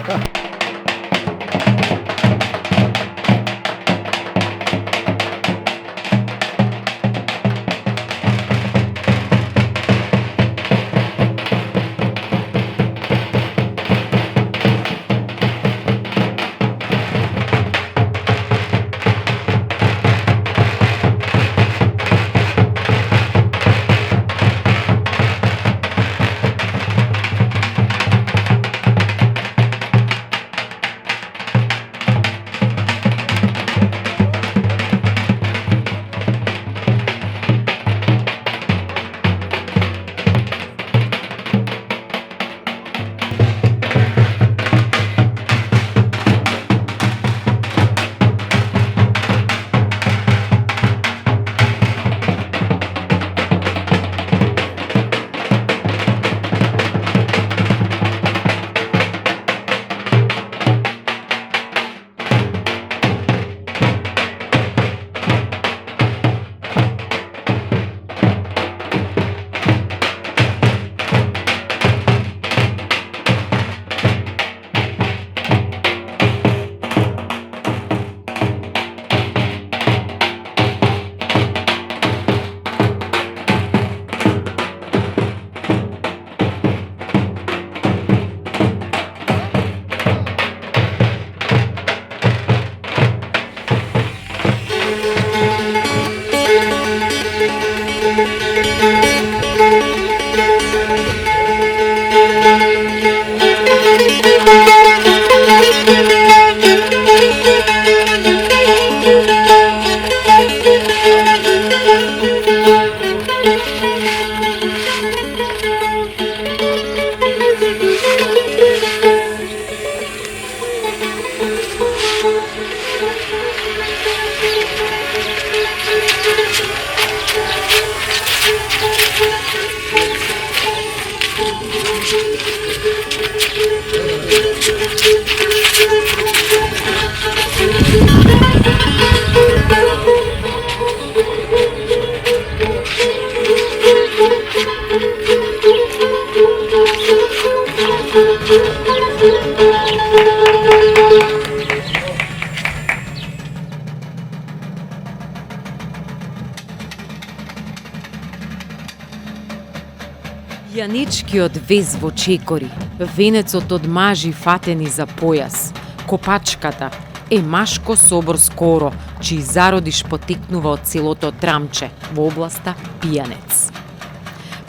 Speaker 1: Јанечкиот вез во чекори, венецот од мажи фатени за појас, копачката е машко собор скоро, чиј зародиш потекнува од селото Трамче во областа Пијанец.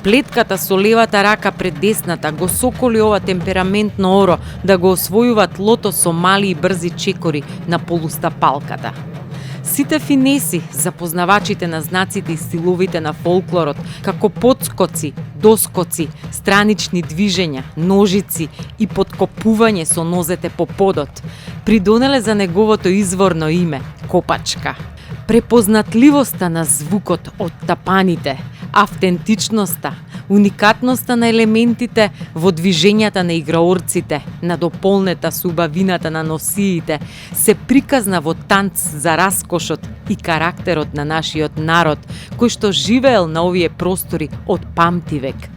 Speaker 1: Плетката со левата рака пред десната го соколи ова темпераментно оро да го освојува тлото со мали и брзи чекори на полустапалката. Сите финеси за познавачите на знаците и стиловите на фолклорот, како подскоци, доскоци, странични движења, ножици и подкопување со нозете по подот, придонеле за неговото изворно име – копачка. Препознатливоста на звукот од тапаните, автентичноста, уникатноста на елементите во движењата на играорците, на дополнета со убавината на носиите, се приказна во танц за раскошот и карактерот на нашиот народ, кој што живеел на овие простори од памтивек.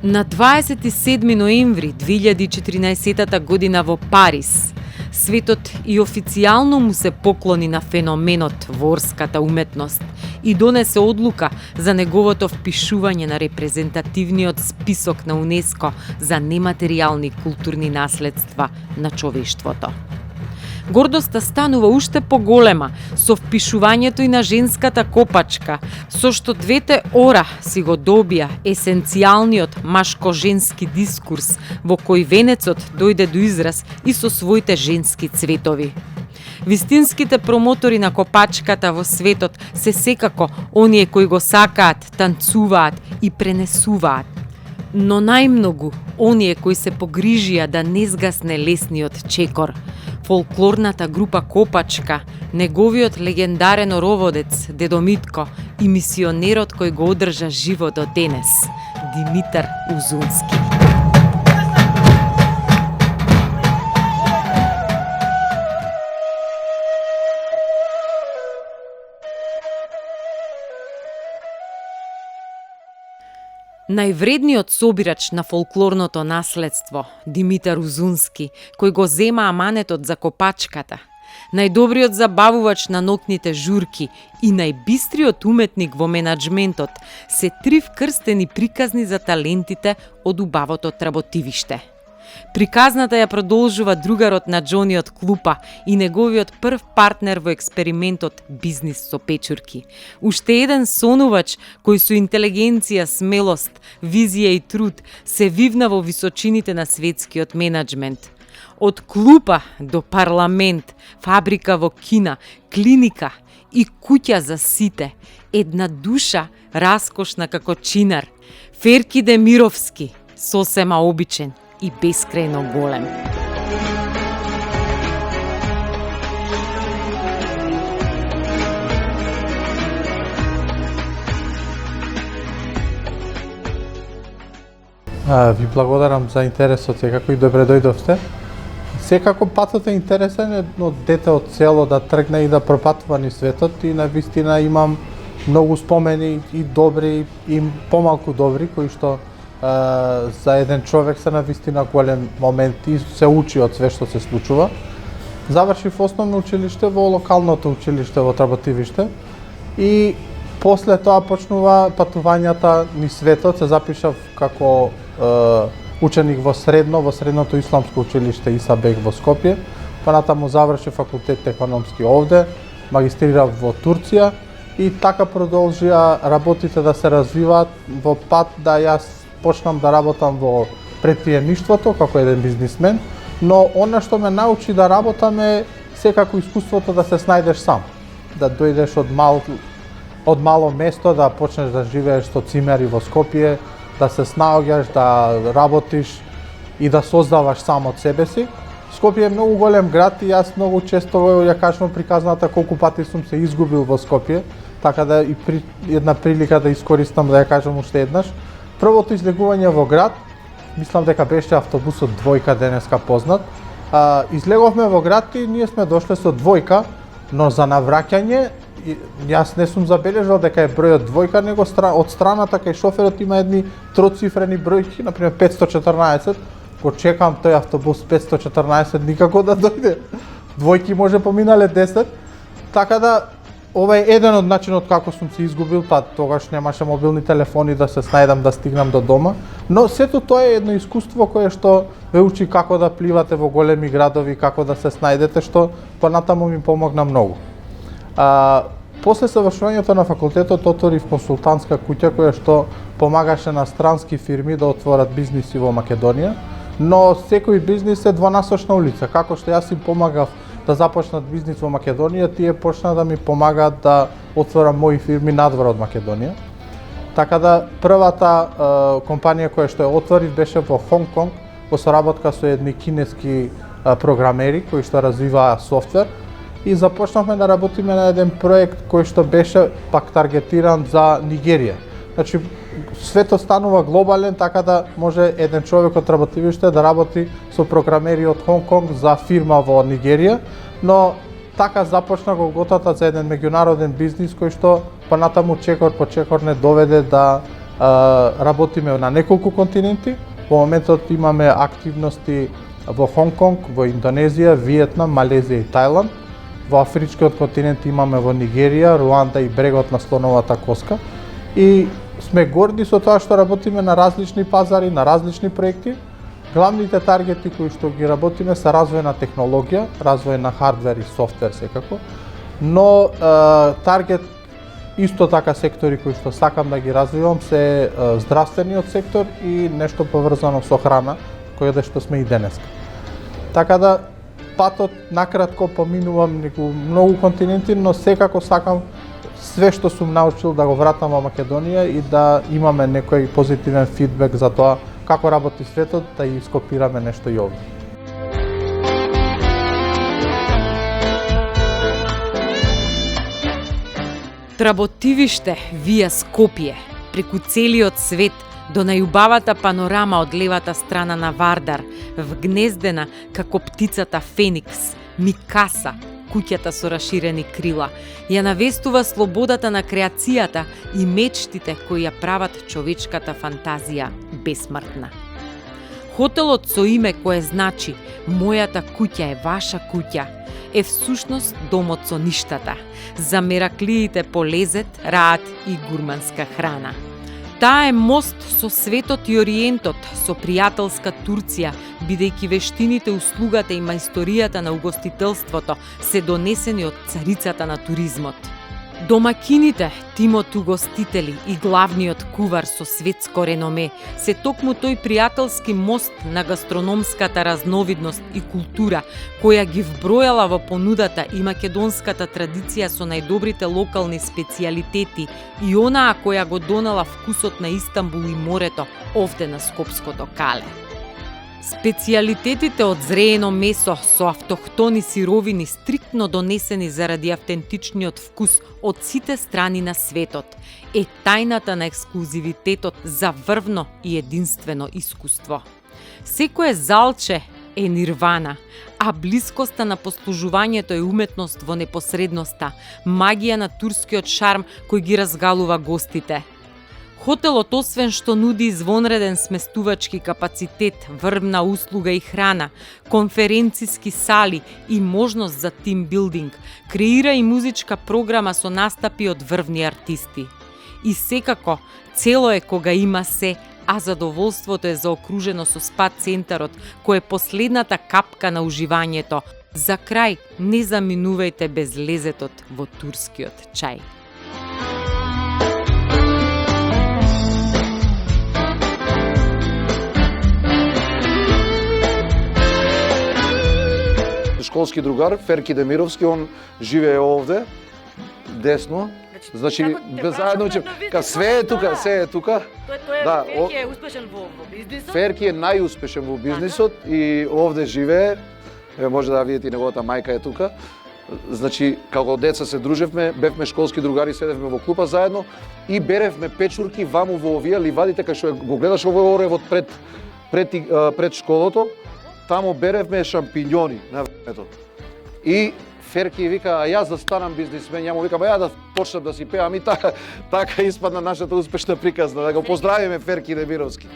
Speaker 1: На 27 ноември 2014 година во Париз, светот и официјално му се поклони на феноменот во орската уметност и донесе одлука за неговото впишување на репрезентативниот список на УНЕСКО за нематеријални културни наследства на човештвото. Гордоста станува уште поголема со впишувањето и на женската копачка, со што двете ора си го добија есенцијалниот машко-женски дискурс во кој венецот дојде до израз и со своите женски цветови. Вистинските промотори на копачката во светот се секако оние кои го сакаат, танцуваат и пренесуваат. Но најмногу оние кои се погрижија да не згасне лесниот чекор. Фолклорната група Копачка, неговиот легендарен ороводец Дедо Митко и мисионерот кој го одржа живо до денес, Димитар Узунски. Највредниот собирач на фолклорното наследство, Димитар Узунски, кој го зема аманетот за копачката, најдобриот забавувач на ноќните журки и најбистриот уметник во менаџментот, се три вкрстени приказни за талентите од убавото Тработивиште. Приказната ја продолжува другарот на Џониот Клупа и неговиот прв партнер во експериментот Бизнис со печурки. Уште еден сонувач кој со интелигенција, смелост, визија и труд се вивна во височините на светскиот менаџмент. Од клупа до парламент, фабрика во Кина, клиника и куќа за сите, една душа раскошна како чинар, Ферки Демировски, сосема обичен и бескрајно голем.
Speaker 8: Ви благодарам за интересот и како и добре дојдовте. Секако патот е интересен, едно дете од село да тргне и да пропатува ни светот и навистина имам многу спомени и добри и помалку добри кои што за еден човек се навистина голем момент и се учи од све што се случува. Завршив основно училиште во локалното училиште во Тработивиште и после тоа почнува патувањата низ светот. Се запишав како ученик во средното исламско училиште Иса Бек во Скопје. Понатаму завршив факултет економски овде, магистрирав во Турција и така продолжија работите да се развиваат во пат да јас почнам да работам во претприемништвото како еден бизнисмен, но она што ме научи да работам е секако искуството да се снајдеш сам, да дојдеш од мало место, да почнеш да живееш со цимери во Скопје, да се снаоѓаш, да работиш и да создаваш сам од себе си. Скопје е многу голем град и јас многу често ја кажам приказната колку пати сум се изгубил во Скопје, така да и една прилика да искористам да ја кажам уште еднаш. Првото излегување во град, мислам дека беше автобусот двојка денеска познат. Излеговме во град и ние сме дошле со двојка, но за навраќање јас не сум забележал дека е бројот двојка, него од страната кај шоферот има едни троцифрени бројки, например 514. Го чекам тој автобус 514 никако да дојде. Двојки може поминале 10. Така да ова е еден од начинот како сум се изгубил, па тогаш немаше мобилни телефони да се снајдам да стигнам до дома, но сето тоа е едно искуство кое што ве учи како да пливате во големи градови, како да се снајдете, што понатаму ми помогна многу. После завршувањето на факултетот отворив консултантска куќа која што помагаше на странски фирми да отворат бизниси во Македонија, но секој бизнис е двонасочна улица. Како што јас им помагав да започнат бизнис во Македонија, тие почна да ми помагаат да отворам мои фирми надвор од Македонија. Така да првата компанија која што ја отворив беше во Хонг Конг, во соработка со едни кинески програмери кои што развиваа софтвер и започнавме да работиме на еден проект кој што беше пак таргетиран за Нигерија. Значи, светот станува глобален, така да може еден човек од работивиште да работи со програмери од Хонг Конг за фирма во Нигерија, но така започна голготата за еден меѓународен бизнис кој што понатаму чекор по чекор не доведе да работиме на неколку континенти. Во моментот имаме активности во Хонг Конг, во Индонезија, Виетнам, Малезија и Тајланд. Во афричкиот континент имаме во Нигерија, Руанда и брегот на слоновата коска. И сме горди со тоа што работиме на различни пазари, на различни проекти. Главните таргети кои што ги работиме се развој на технологија, развој на хардвер и софтвер секако, но таргет исто така сектори кои што сакам да ги развивам се здравствениот сектор и нешто поврзано со храна, кој што сме и денеска. Така да патот накратко поминувам многу континенти, но секако сакам све што сум научил да го вратам во Македонија и да имаме некој позитивен фидбек за тоа како работи светот, да и скопираме нешто и овде.
Speaker 1: Тработивиште вија Скопје, преку целиот свет, до најубавата панорама од левата страна на Вардар, вгнездена како птицата Феникс, Микаса, куќата со раширени крила, ја навестува слободата на креацијата и мечтите кои ја прават човечката фантазија бесмртна. Хотелот со име кое значи "Мојата куќа е ваша куќа" е всушност домот со ништата, за мераклиите по лезет, раат и гурманска храна. Таа е мост со светот и ориентот, со пријателска Турција, бидејќи вештините, услугата и мајсторијата на угостителството се донесени од царицата на туризмот. Домакините, тимот угостители и главниот кувар со светско реноме се токму тој пријателски мост на гастрономската разновидност и култура, која ги вбројала во понудата и македонската традиција со најдобрите локални специјалитети и онаа која го донела вкусот на Истанбул и морето овде на Скопското кале. Специјалитетите од зреено месо со автохтони сировини стриктно донесени заради автентичниот вкус од сите страни на светот е тајната на ексклузивитетот за врвно и единствено искуство. Секое залче е нирвана, а блискоста на послужувањето е уметност во непосредноста, магија на турскиот шарм кој ги разгалува гостите. Хотелот, освен што нуди извонреден сместувачки капацитет, врвна услуга и храна, конференциски сали и можност за тимбилдинг, креира и музичка програма со настапи од врвни артисти. И секако, цело е кога има се, а задоволството е заокружено со спа центарот, кој е последната капка на уживањето. За крај, не заминувајте без лезетот во турскиот чај.
Speaker 3: Школски другар, Ферки Демировски, он живее овде, десно. Значи, заедно учим. Све е тука, се е тука.
Speaker 2: Да, Ферки е успешен во бизнисот.
Speaker 3: Ферки е најуспешен во бизнисот и овде живее. може да видите и неговата мајка е тука. Значи, како деца се дружевме, бевме школски другари, седевме во клупа заедно и беревме печурки ваму во овие ливадите, кај што го гледаш овој оревот пред школото, таму беревме шампиньони на времето. И Ферки вика, а јас да станам бизнисмен, ја му викам, ја да почнам да си пеам и така испадна нашата успешна приказна. Да го поздравиме Ферки Демировски.